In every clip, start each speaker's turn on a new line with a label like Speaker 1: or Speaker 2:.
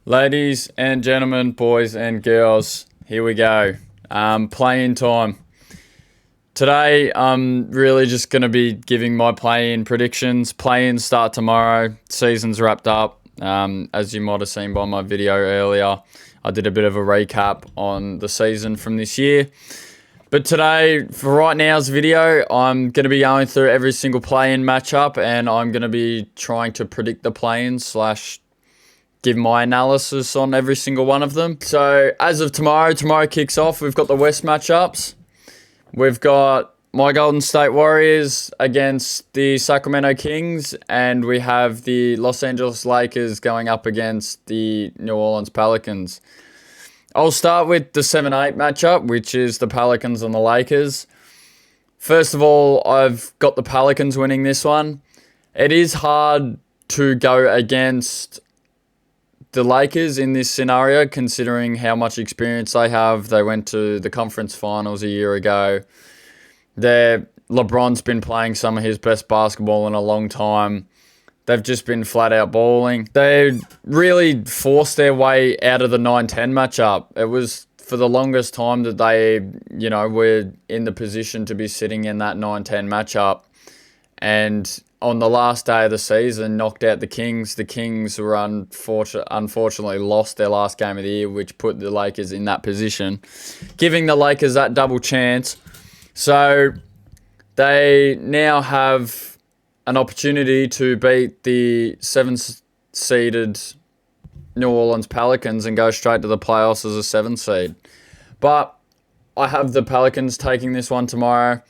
Speaker 1: Ladies and gentlemen, boys and girls, here we go. Play-in time. Today, I'm really just going to be giving my play-in predictions. Play-ins start tomorrow. Season's wrapped up. As you might have seen by my video earlier, I did a bit of a recap on the season from this year. But today, for right now's video, I'm going to be going through every single play-in matchup, and I'm going to be trying to predict the play-in / give my analysis on every single one of them. So as of tomorrow kicks off. We've got the West matchups. We've got my Golden State Warriors against the Sacramento Kings, and we have the Los Angeles Lakers going up against the New Orleans Pelicans. I'll start with the 7-8 matchup, which is the Pelicans and the Lakers. First of all, I've got the Pelicans winning this one. It is hard to go against the Lakers in this scenario, considering how much experience they have. They went to the conference finals a year ago. LeBron's been playing some of his best basketball in a long time. They've just been flat out balling. They really forced their way out of the 9-10 matchup. It was for the longest time that they, were in the position to be sitting in that 9-10 matchup. And on the last day of the season, knocked out the Kings. The Kings were unfortunately lost their last game of the year, which put the Lakers in that position, giving the Lakers that double chance. So they now have an opportunity to beat the 7-seeded New Orleans Pelicans and go straight to the playoffs as a 7 seed. But I have the Pelicans taking this one tomorrow.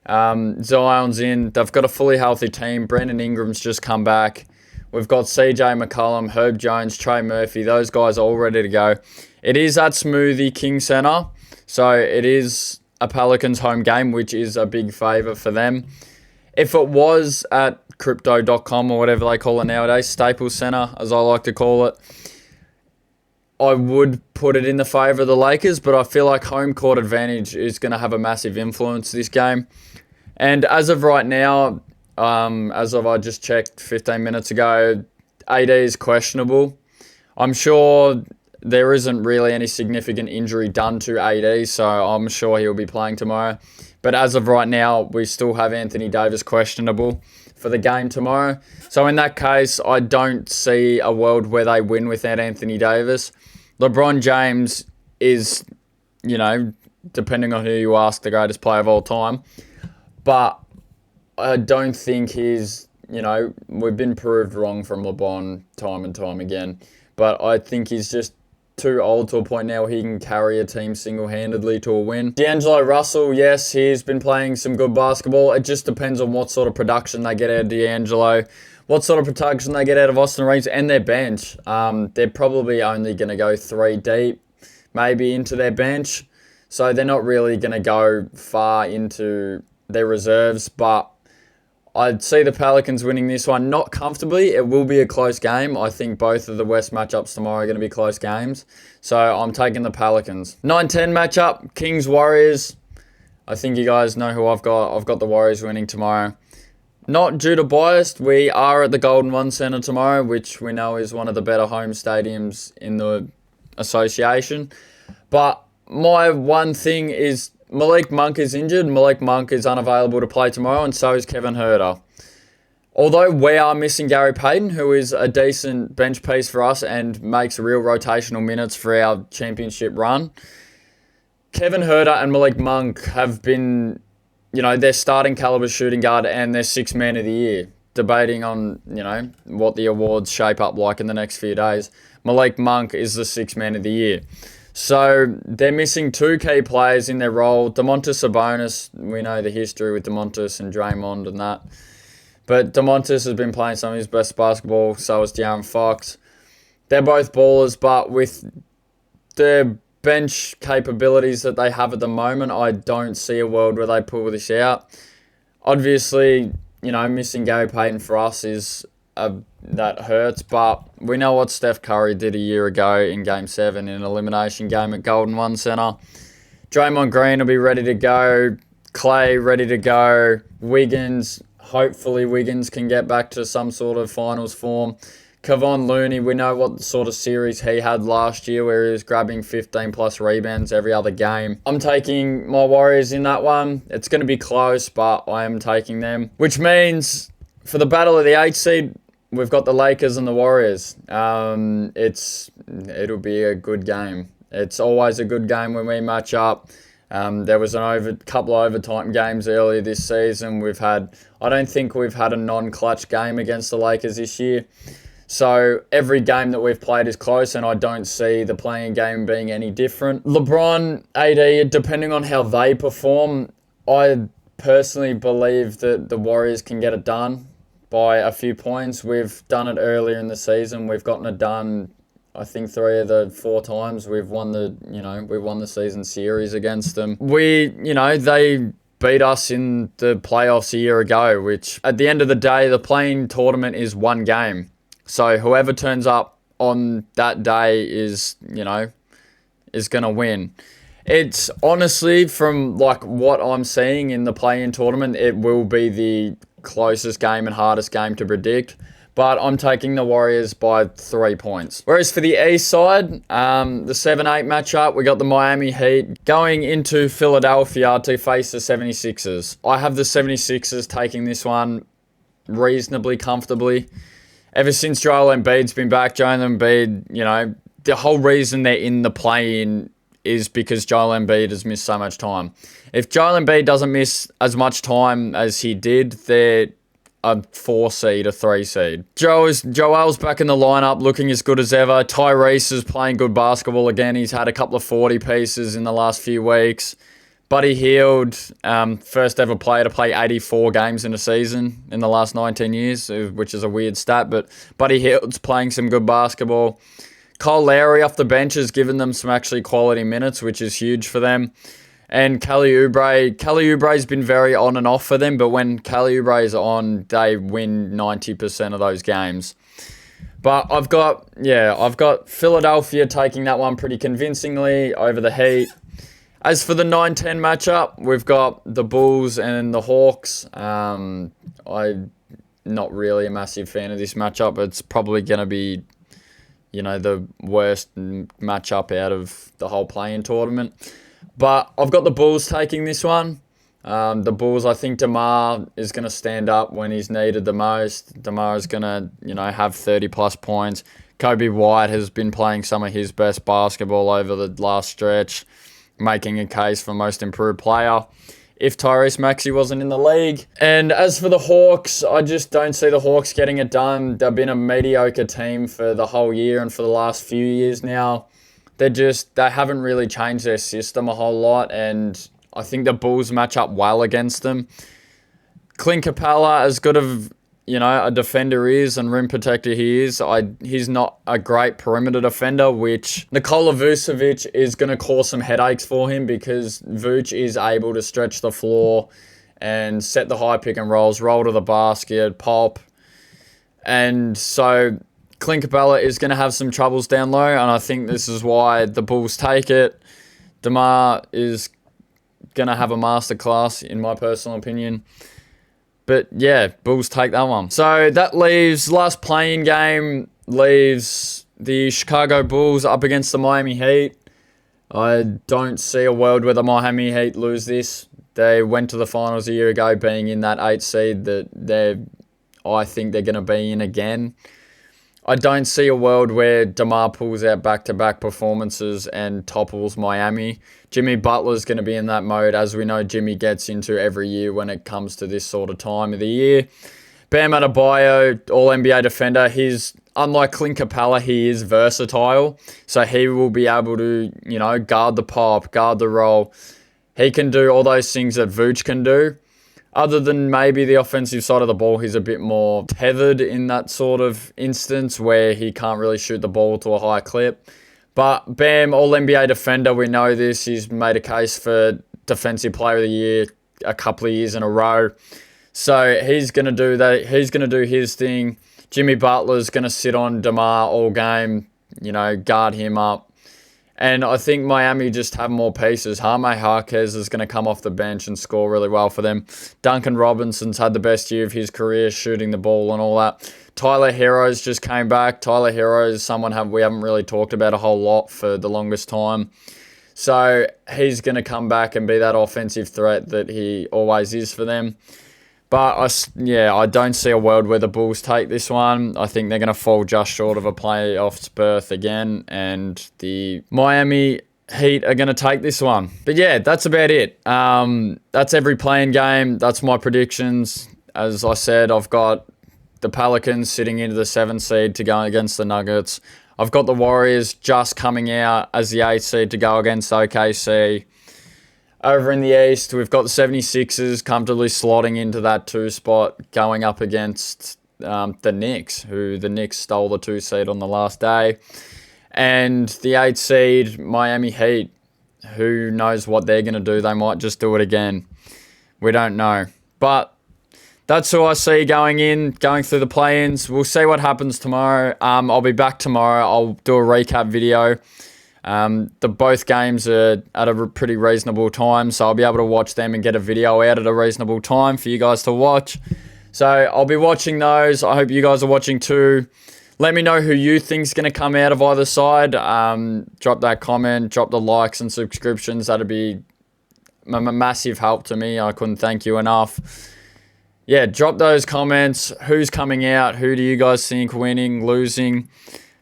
Speaker 1: Zion's in. They've got a fully healthy team. Brandon Ingram's just come back. We've got CJ McCollum, Herb Jones, Trey Murphy. Those guys are all ready to go. It is at Smoothie King Center, so it is a Pelicans home game, which is a big favour for them. If it was at Crypto.com or whatever they call it nowadays, Staples Center, as I like to call it, I would put it in the favour of the Lakers, but I feel like home court advantage is going to have a massive influence this game. And as of right now, I just checked 15 minutes ago, AD is questionable. I'm sure there isn't really any significant injury done to AD, so I'm sure he'll be playing tomorrow. But as of right now, we still have Anthony Davis questionable for the game tomorrow. So in that case, I don't see a world where they win without Anthony Davis. LeBron James is, depending on who you ask, the greatest player of all time. But I don't think we've been proved wrong from LeBron time and time again. But I think he's just too old to a point now where he can carry a team single-handedly to a win. D'Angelo Russell, yes, he's been playing some good basketball. It just depends on what sort of production they get out of D'Angelo, what sort of production they get out of Austin Reeves and their bench. They're probably only going to go 3 deep, maybe into their bench. So they're not really going to go far into their reserves, but I'd see the Pelicans winning this one, not comfortably. It will be a close game. I think both of the West matchups tomorrow are going to be close games. So I'm taking the Pelicans. 9-10 matchup, Kings-Warriors. I think you guys know who I've got. I've got the Warriors winning tomorrow. Not due to bias, we are at the Golden One Center tomorrow, which we know is one of the better home stadiums in the association. But my one thing is Malik Monk is injured. Malik Monk is unavailable to play tomorrow, and so is Kevin Huerter. Although we are missing Gary Payton, who is a decent bench piece for us and makes real rotational minutes for our championship run, Kevin Huerter and Malik Monk have been, their starting caliber shooting guard and their 6th man of the year. Debating on, what the awards shape up like in the next few days. Malik Monk is the 6th man of the year. So they're missing 2 key players in their role. Domantas Sabonis, we know the history with Domantas and Draymond and that. But Domantas has been playing some of his best basketball, so has De'Aaron Fox. They're both ballers, but with their bench capabilities that they have at the moment, I don't see a world where they pull this out. Obviously, missing Gary Payton for us is that hurts, but we know what Steph Curry did a year ago in Game 7 in an elimination game at Golden One Center. Draymond Green will be ready to go. Clay ready to go. Wiggins, hopefully Wiggins can get back to some sort of finals form. Kevon Looney, we know what sort of series he had last year where he was grabbing 15 plus rebounds every other game. I'm taking my Warriors in that one. It's going to be close, but I am taking them. Which means for the battle of the 8th seed, we've got the Lakers and the Warriors. It'll be a good game. It's always a good game when we match up. There was couple of overtime games earlier this season. I don't think we've had a non-clutch game against the Lakers this year. So every game that we've played is close, and I don't see the playing game being any different. LeBron, AD, depending on how they perform, I personally believe that the Warriors can get it done by a few points. We've done it earlier in the season. We've gotten it done, I think 3 of the 4 times we've won the season series against them. They beat us in the playoffs a year ago, which at the end of the day, the playing tournament is one game. So whoever turns up on that day is going to win. It's honestly, from like what I'm seeing in the play-in tournament, it will be the closest game and hardest game to predict. But I'm taking the Warriors by 3 points. Whereas for the East side, the 7-8 matchup, we got the Miami Heat going into Philadelphia to face the 76ers. I have the 76ers taking this one reasonably comfortably. Ever since Joel Embiid's been back, Joel Embiid, the whole reason they're in the play-in is because Joel Embiid has missed so much time. If Joel Embiid doesn't miss as much time as he did, they're a 4 seed, a 3 seed. Joel's back in the lineup looking as good as ever. Tyrese is playing good basketball again. He's had a couple of 40 pieces in the last few weeks. Buddy Hield, first ever player to play 84 games in a season in the last 19 years, which is a weird stat, but Buddy Hield's playing some good basketball. Kyle Lowry off the bench has given them some actually quality minutes, which is huge for them. And Kelly Oubre's been very on and off for them, but when Kelly Oubre's on, they win 90% of those games. But I've got Philadelphia taking that one pretty convincingly over the Heat. As for the 9-10 matchup, we've got the Bulls and the Hawks. I'm not really a massive fan of this matchup. It's probably going to be, the worst matchup out of the whole play-in tournament. But I've got the Bulls taking this one. The Bulls, I think DeMar is going to stand up when he's needed the most. DeMar is going to, have 30-plus points. Kobe White has been playing some of his best basketball over the last stretch, making a case for most improved player if Tyrese Maxey wasn't in the league. And as for the Hawks, I just don't see the Hawks getting it done. They've been a mediocre team for the whole year and for the last few years now. They haven't really changed their system a whole lot, and I think the Bulls match up well against them. Clint Capella, as good of a defender is and rim protector he is, he's not a great perimeter defender, which Nikola Vucevic is going to cause some headaches for him because Vuce is able to stretch the floor and set the high pick and rolls, roll to the basket, pop. And so Clint Capella is going to have some troubles down low, and I think this is why the Bulls take it. DeMar is going to have a masterclass, in my personal opinion. But yeah, Bulls take that one. So that leaves, last playing game, leaves the Chicago Bulls up against the Miami Heat. I don't see a world where the Miami Heat lose this. They went to the finals a year ago being in that 8th seed that I think they're going to be in again. I don't see a world where DeMar pulls out back-to-back performances and topples Miami. Jimmy Butler's going to be in that mode, as we know Jimmy gets into every year when it comes to this sort of time of the year. Bam Adebayo, All-NBA defender. Unlike Clint Capella, he is versatile. So he will be able to, guard the pop, guard the roll. He can do all those things that Vooch can do. Other than maybe the offensive side of the ball, he's a bit more tethered in that sort of instance where he can't really shoot the ball to a high clip. But Bam, All-NBA defender, we know this. He's made a case for Defensive Player of the Year a couple of years in a row. So he's going to do that. He's going to do his thing. Jimmy Butler's going to sit on DeMar all game, guard him up. And I think Miami just have more pieces. Jaime Jaquez is going to come off the bench and score really well for them. Duncan Robinson's had the best year of his career shooting the ball and all that. Tyler Heroes just came back. Tyler Heroes is someone we haven't really talked about a whole lot for the longest time. So he's going to come back and be that offensive threat that he always is for them. But I don't see a world where the Bulls take this one. I think they're going to fall just short of a playoffs berth again, and the Miami Heat are going to take this one. But yeah, that's about it. That's every playing game. That's my predictions. As I said, I've got the Pelicans sitting into the 7th seed to go against the Nuggets. I've got the Warriors just coming out as the 8th seed to go against OKC. Over in the East, we've got the 76ers comfortably slotting into that 2 spot, going up against the Knicks, who the Knicks stole the 2 seed on the last day. And the 8th seed, Miami Heat, who knows what they're going to do. They might just do it again. We don't know. But that's who I see going through the play-ins. We'll see what happens tomorrow. I'll be back tomorrow. I'll do a recap video. Both games are at a pretty reasonable time, so I'll be able to watch them and get a video out at a reasonable time for you guys to watch. So I'll be watching those. I hope you guys are watching too. Let me know who you think's going to come out of either side. Drop that comment, drop the likes and subscriptions. That'd be a massive help to me. I couldn't thank you enough. Yeah, drop those comments. Who's coming out? Who do you guys think winning, losing?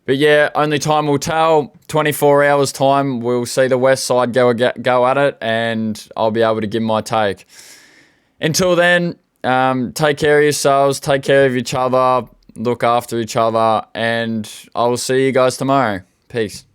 Speaker 1: But yeah, only time will tell. 24 hours time, we'll see the West side go at it, and I'll be able to give my take. Until then, take care of yourselves, take care of each other, look after each other, and I will see you guys tomorrow. Peace.